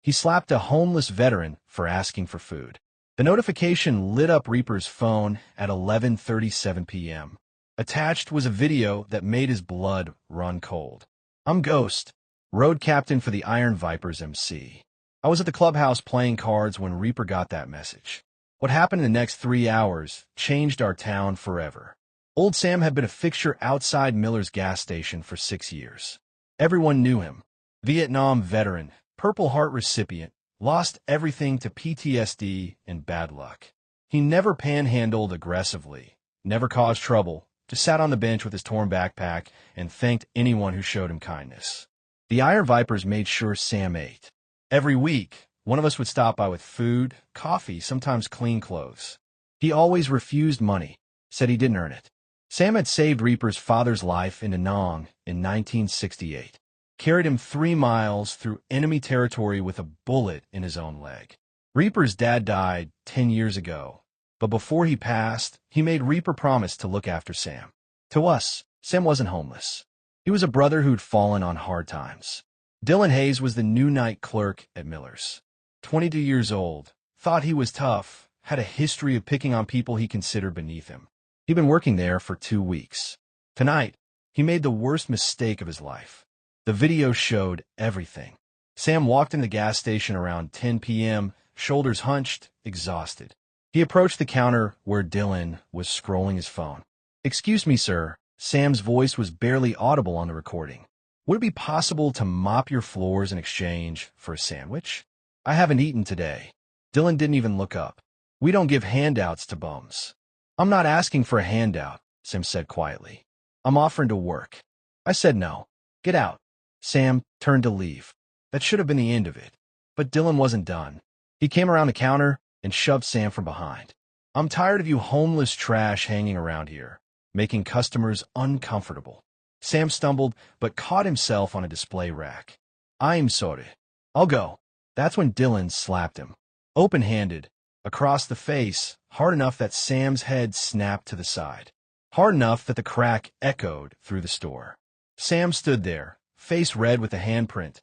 He slapped a homeless veteran for asking for food. The notification lit up Reaper's phone at 11:37 p.m. Attached was a video that made his blood run cold. "I'm Ghost, road captain for the Iron Vipers MC. I was at the clubhouse playing cards when Reaper got that message. What happened in the next 3 hours changed our town forever." Old Sam had been a fixture outside Miller's gas station for 6 years. Everyone knew him. Vietnam veteran, Purple Heart recipient, lost everything to PTSD and bad luck. He never panhandled aggressively, never caused trouble, just sat on the bench with his torn backpack and thanked anyone who showed him kindness. The Iron Vipers made sure Sam ate. Every week, one of us would stop by with food, coffee, sometimes clean clothes. He always refused money, said he didn't earn it. Sam had saved Reaper's father's life in Da Nang in 1968. Carried him 3 miles through enemy territory with a bullet in his own leg. Reaper's dad died 10 years ago, but before he passed, he made Reaper promise to look after Sam. To us, Sam wasn't homeless. He was a brother who'd fallen on hard times. Dylan Hayes was the new night clerk at Miller's. 22 years old, thought he was tough, had a history of picking on people he considered beneath him. He'd been working there for 2 weeks. Tonight, he made the worst mistake of his life. The video showed everything. Sam walked in the gas station around 10 p.m., shoulders hunched, exhausted. He approached the counter where Dylan was scrolling his phone. "Excuse me, sir." Sam's voice was barely audible on the recording. "Would it be possible to mop your floors in exchange for a sandwich? I haven't eaten today." Dylan didn't even look up. "We don't give handouts to bums." "I'm not asking for a handout," Sam said quietly. "I'm offering to work." I said no. "Get out." Sam turned to leave. That should have been the end of it. But Dylan wasn't done. He came around the counter and shoved Sam from behind. "I'm tired of you homeless trash hanging around here, making customers uncomfortable." Sam stumbled, but caught himself on a display rack. "I'm sorry. I'll go." That's when Dylan slapped him. Open-handed, across the face, hard enough that Sam's head snapped to the side. Hard enough that the crack echoed through the store. Sam stood there, face red with a handprint,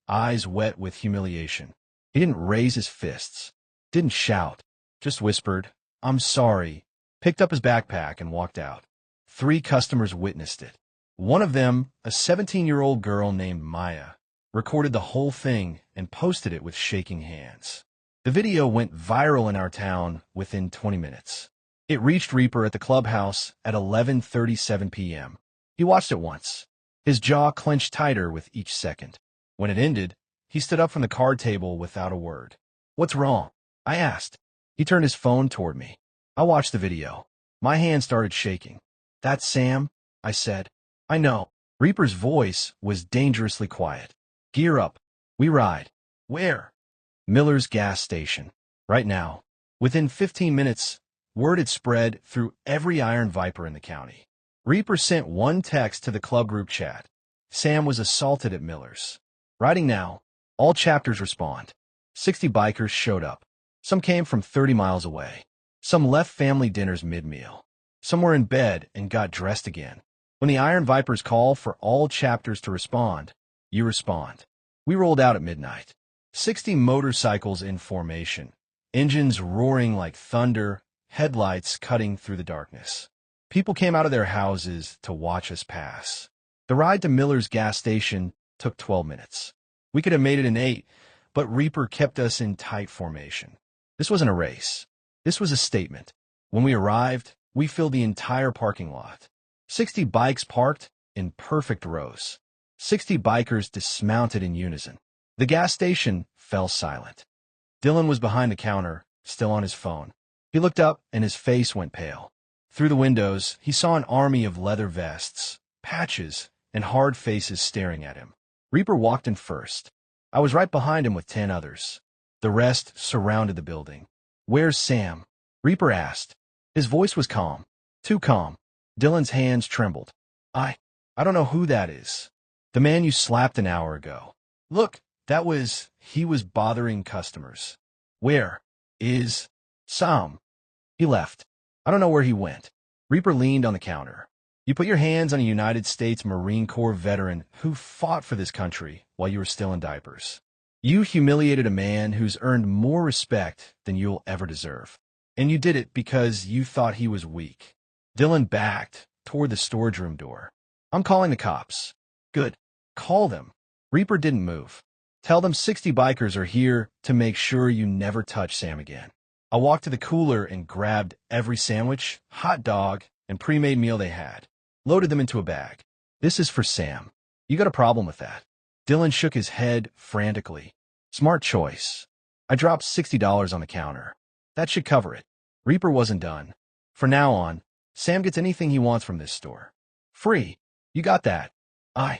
eyes wet with humiliation. He didn't raise his fists, didn't shout, just whispered, "I'm sorry," picked up his backpack and walked out. 3 customers witnessed it. One of them, a 17-year-old girl named Maya, recorded the whole thing and posted it with shaking hands. The video went viral in our town within 20 minutes. It reached Reaper at the clubhouse at 11:37 p.m. He watched it once. His jaw clenched tighter with each second. When it ended, he stood up from the card table without a word. "What's wrong?" I asked. He turned his phone toward me. I watched the video. My hand started shaking. "That's Sam," I said. "I know." Reaper's voice was dangerously quiet. "Gear up. We ride." "Where?" "Miller's gas station. Right now." Within 15 minutes, word had spread through every Iron Viper in the county. Reaper sent one text to the club group chat. "Sam was assaulted at Miller's. Riding now." All chapters respond. 60 bikers showed up. Some came from 30 miles away. Some left family dinners mid-meal. Some were in bed and got dressed again. When the Iron Vipers call for all chapters to respond, you respond. We rolled out at midnight. 60 motorcycles in formation, engines roaring like thunder, headlights cutting through the darkness. People came out of their houses to watch us pass. The ride to Miller's gas station took 12 minutes. We could have made it in 8, but Reaper kept us in tight formation. This wasn't a race. This was a statement. When we arrived, we filled the entire parking lot. 60 bikes parked in perfect rows. 60 bikers dismounted in unison. The gas station fell silent. Dylan was behind the counter, still on his phone. He looked up and his face went pale. Through the windows, he saw an army of leather vests, patches, and hard faces staring at him. Reaper walked in first. I was right behind him with 10 others. The rest surrounded the building. "Where's Sam?" Reaper asked. His voice was calm, too calm. Dylan's hands trembled. I don't know who that is." "The man you slapped an hour ago." "Look, he was bothering customers." "Where is Sam?" "He left. I don't know where he went." Reaper leaned on the counter. "You put your hands on a United States Marine Corps veteran who fought for this country while you were still in diapers. You humiliated a man who's earned more respect than you'll ever deserve. And you did it because you thought he was weak. Dylan backed toward the storage room door. I'm calling the cops. Good. Call them. Reaper didn't move. Tell them 60 bikers are here to make sure you never touch Sam again. I walked to the cooler and grabbed every sandwich, hot dog, and pre-made meal they had. Loaded them into a bag. This is for Sam. You got a problem with that? Dylan shook his head frantically. Smart choice. I dropped $60 on the counter. That should cover it. Reaper wasn't done. From now on, Sam gets anything he wants from this store. Free. You got that? I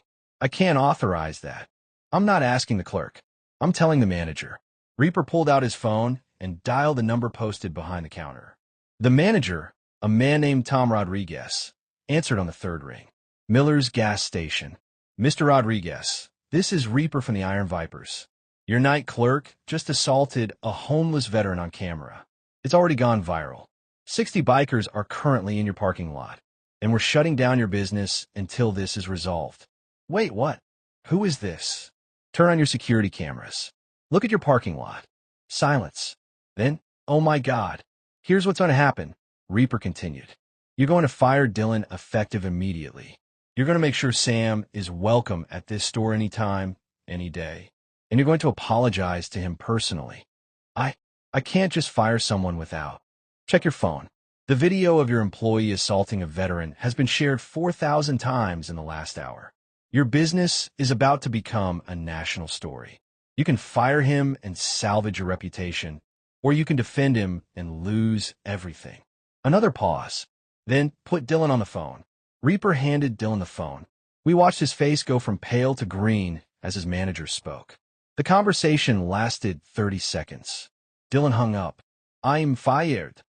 can't authorize that. I'm not asking the clerk. I'm telling the manager. Reaper pulled out his phone and dialed the number posted behind the counter. The manager, a man named Tom Rodriguez, answered on the third ring. Miller's gas station. Mr. Rodriguez, this is Reaper from the Iron Vipers. Your night clerk just assaulted a homeless veteran on camera. It's already gone viral. 60 bikers are currently in your parking lot, and we're shutting down your business until this is resolved. Wait, what? Who is this? Turn on your security cameras. Look at your parking lot. Silence. Then, oh my God. Here's what's going to happen, Reaper continued. You're going to fire Dylan effective immediately. You're going to make sure Sam is welcome at this store anytime, any day. And you're going to apologize to him personally. I can't just fire someone without. Check your phone. The video of your employee assaulting a veteran has been shared 4,000 times in the last hour. Your business is about to become a national story. You can fire him and salvage your reputation, or you can defend him and lose everything. Another pause. Then put Dylan on the phone. Reaper handed Dylan the phone. We watched his face go from pale to green as his manager spoke. The conversation lasted 30 seconds. Dylan hung up. I'm fired.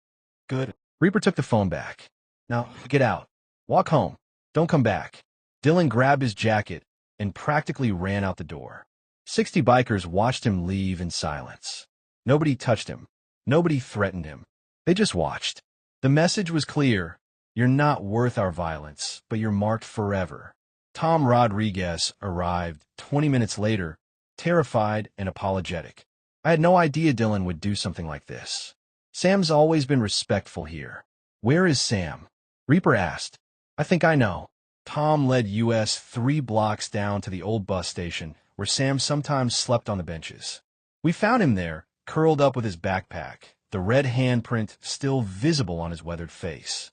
Good. Reaper took the phone back. Now, get out. Walk home. Don't come back. Dylan grabbed his jacket and practically ran out the door. 60 bikers watched him leave in silence. Nobody touched him. Nobody threatened him. They just watched. The message was clear. You're not worth our violence, but you're marked forever. Tom Rodriguez arrived 20 minutes later, terrified and apologetic. I had no idea Dylan would do something like this. Sam's always been respectful here. Where is Sam? Reaper asked. I think I know. Tom led us 3 blocks down to the old bus station, where Sam sometimes slept on the benches. We found him there, curled up with his backpack, the red handprint still visible on his weathered face.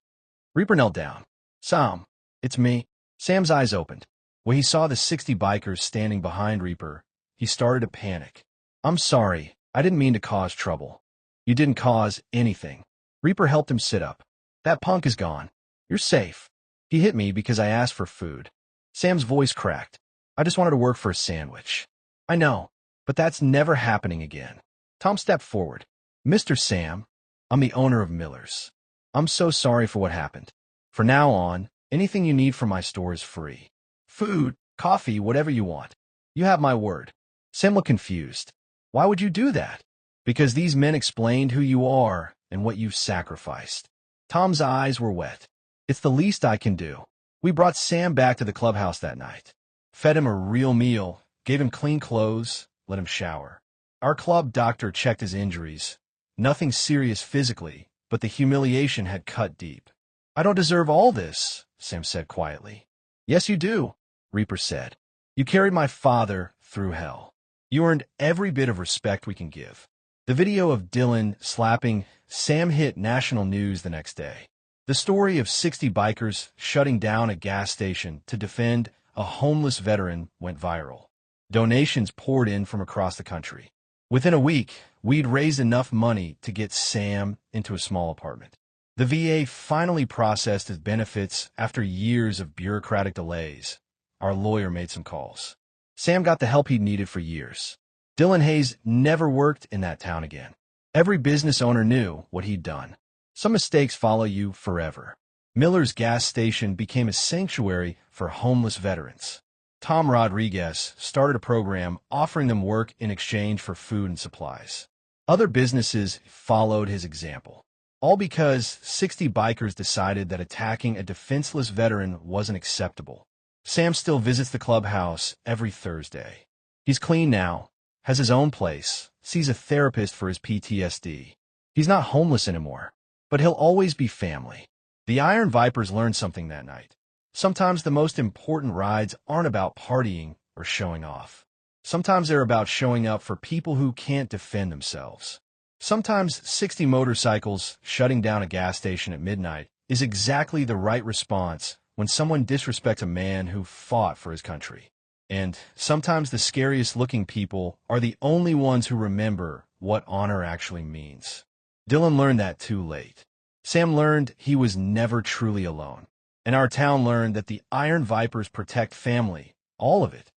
Reaper knelt down. Sam, it's me. Sam's eyes opened. When he saw the 60 bikers standing behind Reaper, he started to panic. I'm sorry. I didn't mean to cause trouble. You didn't cause anything. Reaper helped him sit up. That punk is gone. You're safe. He hit me because I asked for food. Sam's voice cracked. I just wanted to work for a sandwich. I know, but that's never happening again. Tom stepped forward. Mr. Sam, I'm the owner of Miller's. I'm so sorry for what happened. From now on, anything you need from my store is free. Food, coffee, whatever you want. You have my word. Sam looked confused. Why would you do that? Because these men explained who you are and what you've sacrificed. Tom's eyes were wet. It's the least I can do. We brought Sam back to the clubhouse that night. Fed him a real meal, gave him clean clothes, let him shower. Our club doctor checked his injuries. Nothing serious physically, but the humiliation had cut deep. I don't deserve all this, Sam said quietly. Yes, you do, Reaper said. You carried my father through hell. You earned every bit of respect we can give. The video of Dylan slapping Sam hit national news the next day. The story of 60 bikers shutting down a gas station to defend a homeless veteran went viral. Donations poured in from across the country. Within a week, we'd raised enough money to get Sam into a small apartment. The VA finally processed his benefits after years of bureaucratic delays. Our lawyer made some calls. Sam got the help he'd needed for years. Dylan Hayes never worked in that town again. Every business owner knew what he'd done. Some mistakes follow you forever. Miller's gas station became a sanctuary for homeless veterans. Tom Rodriguez started a program offering them work in exchange for food and supplies. Other businesses followed his example. All because 60 bikers decided that attacking a defenseless veteran wasn't acceptable. Sam still visits the clubhouse every Thursday. He's clean now, has his own place, sees a therapist for his PTSD. He's not homeless anymore, but he'll always be family. The Iron Vipers learned something that night. Sometimes the most important rides aren't about partying or showing off. Sometimes they're about showing up for people who can't defend themselves. Sometimes 60 motorcycles shutting down a gas station at midnight is exactly the right response when someone disrespects a man who fought for his country. And sometimes the scariest-looking people are the only ones who remember what honor actually means. Dylan learned that too late. Sam learned he was never truly alone. And our town learned that the Iron Vipers protect family, all of it.